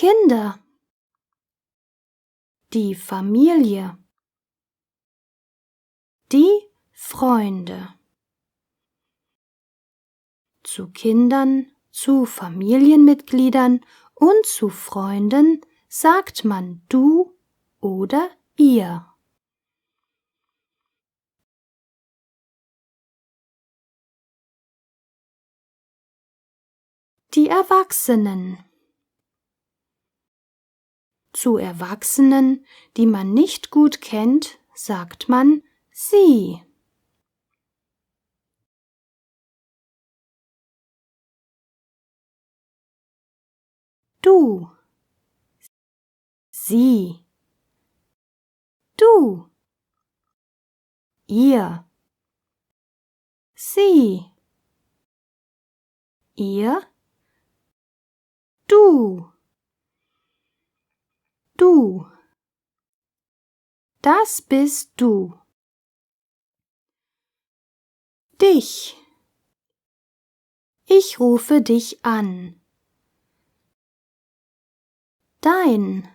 Kinder, die Familie, die Freunde. Zu Kindern, zu Familienmitgliedern und zu Freunden sagt man du oder ihr. Die Erwachsenen. Zu Erwachsenen, die man nicht gut kennt, sagt man sie. Du, sie, du, ihr, sie, ihr, du, du. Das bist du. Dich. Ich rufe dich an. Dein.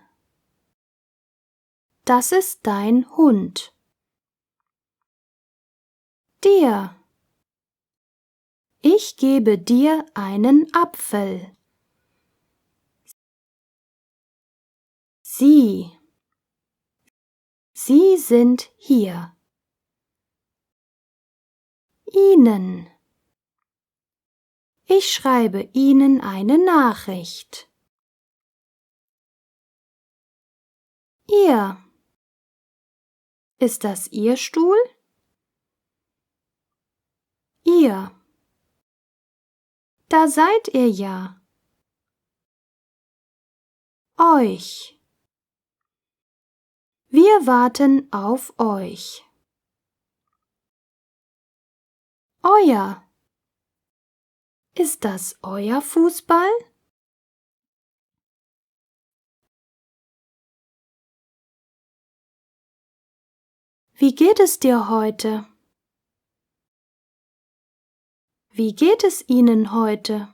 Das ist dein Hund. Dir. Ich gebe dir einen Apfel. Sie. Sie sind hier. Ihnen. Ich schreibe Ihnen eine Nachricht. Ihr. Ist das Ihr Stuhl? Ihr. Da seid ihr ja. Euch. Wir warten auf euch. Euer. Ist das euer Fußball? Wie geht es dir heute? Wie geht es Ihnen heute?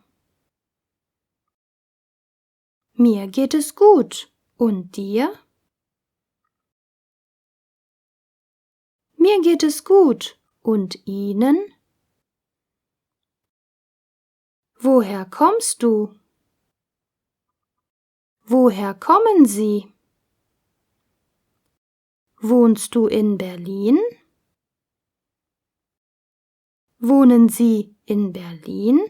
Mir geht es gut. Und dir? Mir geht es gut. Und Ihnen? Woher kommst du? Woher kommen Sie? Wohnst du in Berlin? Wohnen Sie in Berlin?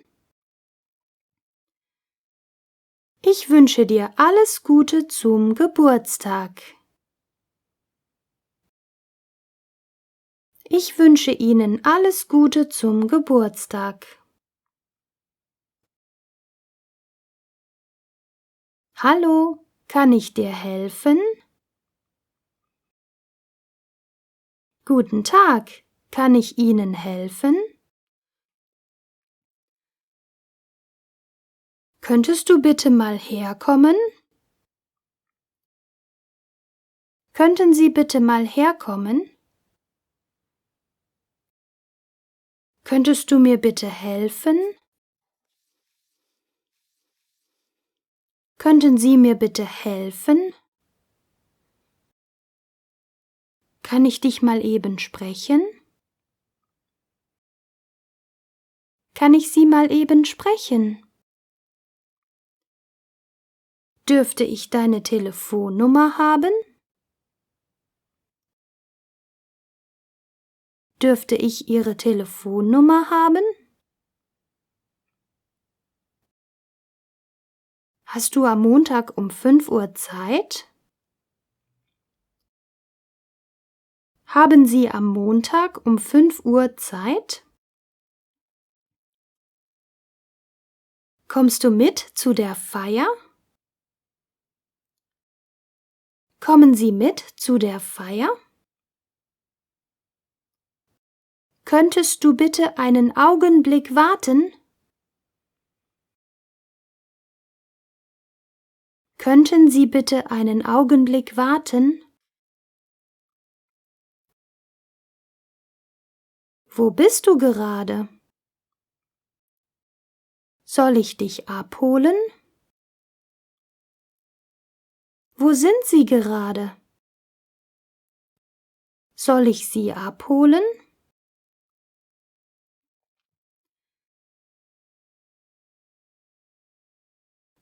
Ich wünsche dir alles Gute zum Geburtstag. Ich wünsche Ihnen alles Gute zum Geburtstag. Hallo, kann ich dir helfen? Guten Tag, kann ich Ihnen helfen? Könntest du bitte mal herkommen? Könnten Sie bitte mal herkommen? Könntest du mir bitte helfen? Könnten Sie mir bitte helfen? Kann ich dich mal eben sprechen? Kann ich Sie mal eben sprechen? Dürfte ich deine Telefonnummer haben? Dürfte ich Ihre Telefonnummer haben? Hast du am Montag um 5 Uhr Zeit? Haben Sie am Montag um 5 Uhr Zeit? Kommst du mit zu der Feier? Kommen Sie mit zu der Feier? Könntest du bitte einen Augenblick warten? Könnten Sie bitte einen Augenblick warten? Wo bist du gerade? Soll ich dich abholen? Wo sind Sie gerade? Soll ich Sie abholen?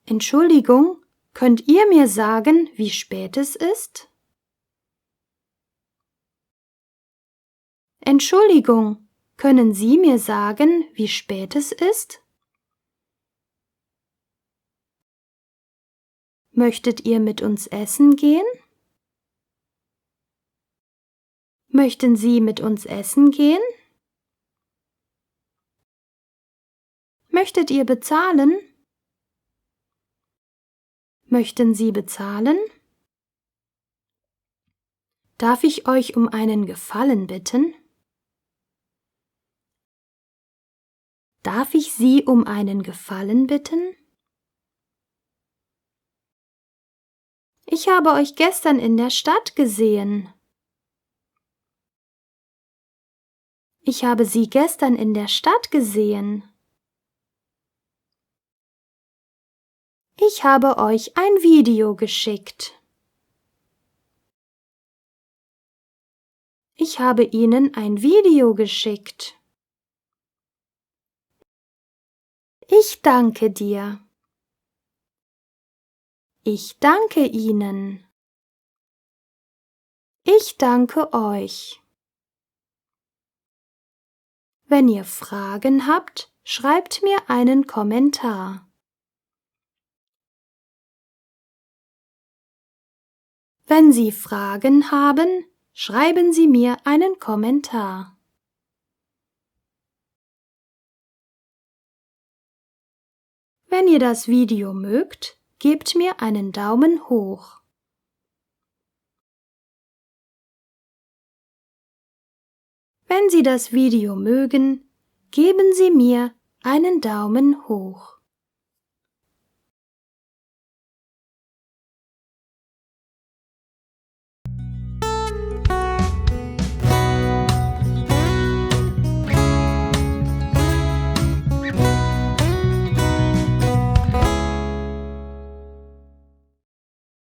Entschuldigung, könnt ihr mir sagen, wie spät es ist? Entschuldigung, können Sie mir sagen, wie spät es ist? Möchtet ihr mit uns essen gehen? Möchten Sie mit uns essen gehen? Möchtet ihr bezahlen? Möchten Sie bezahlen? Darf ich euch um einen Gefallen bitten? Darf ich Sie um einen Gefallen bitten? Ich habe euch gestern in der Stadt gesehen. Ich habe Sie gestern in der Stadt gesehen. Ich habe euch ein Video geschickt. Ich habe Ihnen ein Video geschickt. Ich danke dir. Ich danke Ihnen. Ich danke euch. Wenn ihr Fragen habt, schreibt mir einen Kommentar. Wenn Sie Fragen haben, schreiben Sie mir einen Kommentar. Wenn ihr das Video mögt, gebt mir einen Daumen hoch. Wenn Sie das Video mögen, geben Sie mir einen Daumen hoch.